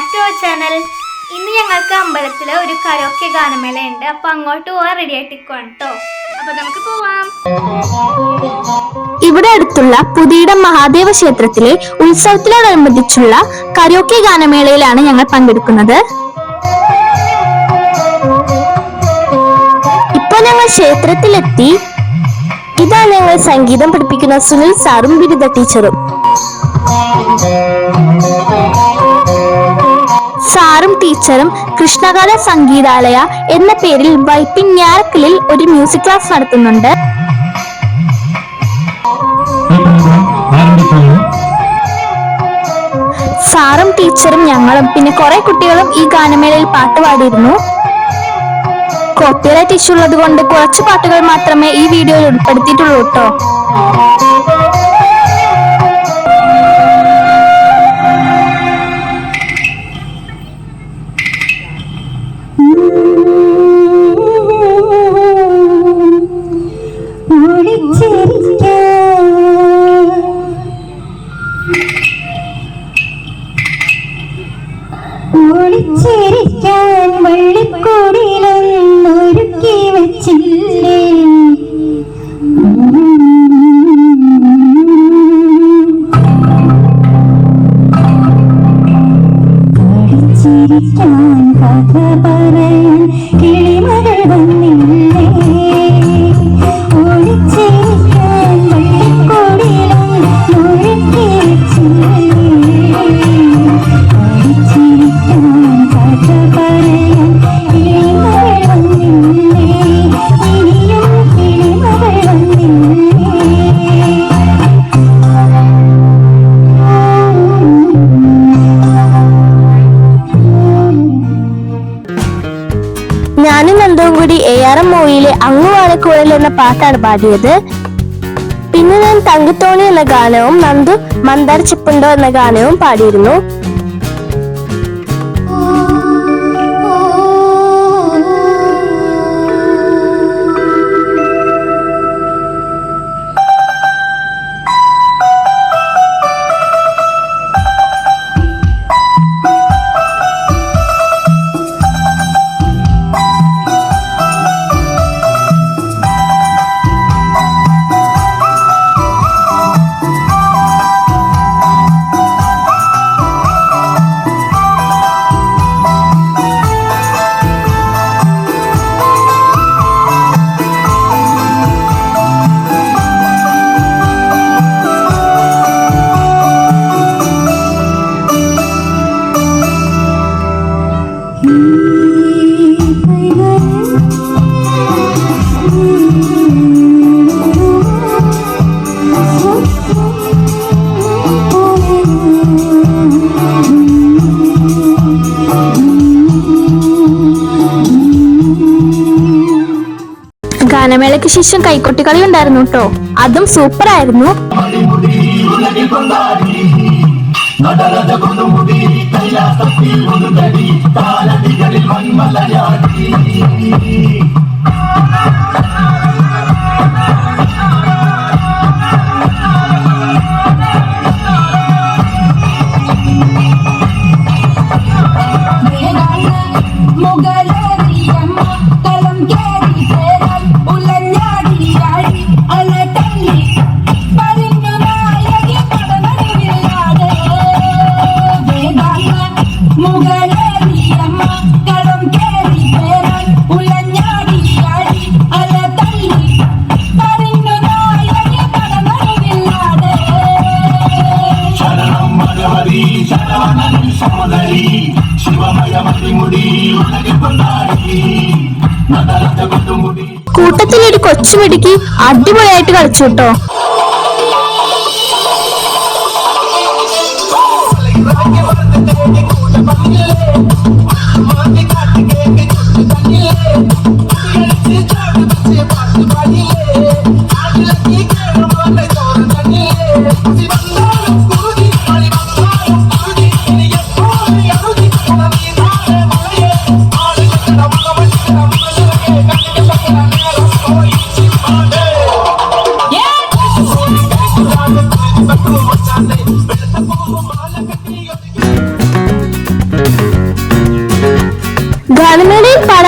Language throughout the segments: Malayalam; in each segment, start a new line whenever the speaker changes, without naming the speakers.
Back to our channel. ഇന്ന് ഞങ്ങൾക്ക് അമ്പലത്തിൽ ഒരു കരോക്കെ ഗാനമേള ഉണ്ട്. അപ്പോൾ അങ്ങോട്ട് പോകാൻ റെഡി ആയിട്ടിരിക്കുവാണ് കേട്ടോ. അപ്പോൾ നമുക്ക് പോവാം.
ഇവിടെ അടുത്തുള്ള പുതിയിടം മഹാദേവ ക്ഷേത്രത്തിലെ ഉത്സവത്തിനോടനുബന്ധിച്ചുള്ള കരോക്കെ ഗാനമേളയിലാണ് ഞങ്ങൾ പങ്കെടുക്കുന്നത്. ഇപ്പോൾ ഞങ്ങൾ ക്ഷേത്രത്തിലെത്തി. ഇതാണ് ഞങ്ങൾ സംഗീതം പഠിപ്പിക്കുന്ന സുനിൽ സാറും ബിരുദ ടീച്ചറും. സാറും ടീച്ചറും കൃഷ്ണകാല സംഗീതാലയ എന്ന പേരിൽ വൈപ്പിഞ്ഞാറക്കലിൽ ഒരു മ്യൂസിക് ക്ലാസ് നടത്തുന്നുണ്ട്. സാറും ടീച്ചറും ഞങ്ങളും പിന്നെ കുറെ കുട്ടികളും ഈ ഗാനമേളയിൽ പാട്ട് പാടിയിരുന്നു. കോപ്പിറൈറ്റ് ഇഷ്യൂ ഉള്ളത് കൊണ്ട് കുറച്ച് പാട്ടുകൾ മാത്രമേ ഈ വീഡിയോയിൽ ഉൾപ്പെടുത്തിയിട്ടുള്ളൂ കേട്ടോ.
ഒളിച്ചിരിക്കാൻ വള്ളിക്കൂടിലൊന്നൊരുക്കി വച്ചില്ലേ, കളിച്ചിരിക്കാൻ കഥ പറയാൻ കിളിമകൾ വന്നില്ലേ, ഒളിച്ചിരിക്കാൻ വള്ളിക്കൂടിലൊന്നൊരുക്കി വച്ചില്ലേ,
ഞാനും നന്ദുവും കൂടി ARM മൂവിയിലെ അങ്ങുവാണക്കുഴൽ എന്ന പാട്ടാണ് പാടിയത്. പിന്നെ ഞാൻ തങ്കത്തോണി എന്ന ഗാനവും നന്ദു മന്ദാർ ചിപ്പുണ്ടോ എന്ന ഗാനവും പാടിയിരുന്നു. ഗാനമേളയ്ക്ക് ശേഷം കൈക്കൊട്ടിക്കളി ഉണ്ടായിരുന്നു കേട്ടോ. അതും സൂപ്പർ ആയിരുന്നു. കൂട്ടത്തിലൊരു കൊച്ചുമിടുക്കി അടിപൊളിയായിട്ട് കളിച്ചു കേട്ടോ.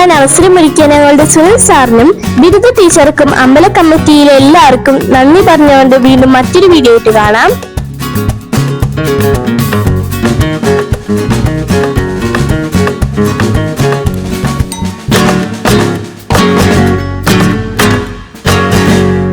പാടാൻ അവസരമൊരുക്കിയ ഞങ്ങളുടെ സുനിൽ സാറിനും ബിരുദ ടീച്ചർക്കും അമ്പല കമ്മിറ്റിയിലെ എല്ലാവർക്കും നന്ദി പറഞ്ഞുകൊണ്ട് വീണ്ടും മറ്റൊരു വീഡിയോ ആയിട്ട് കാണാം.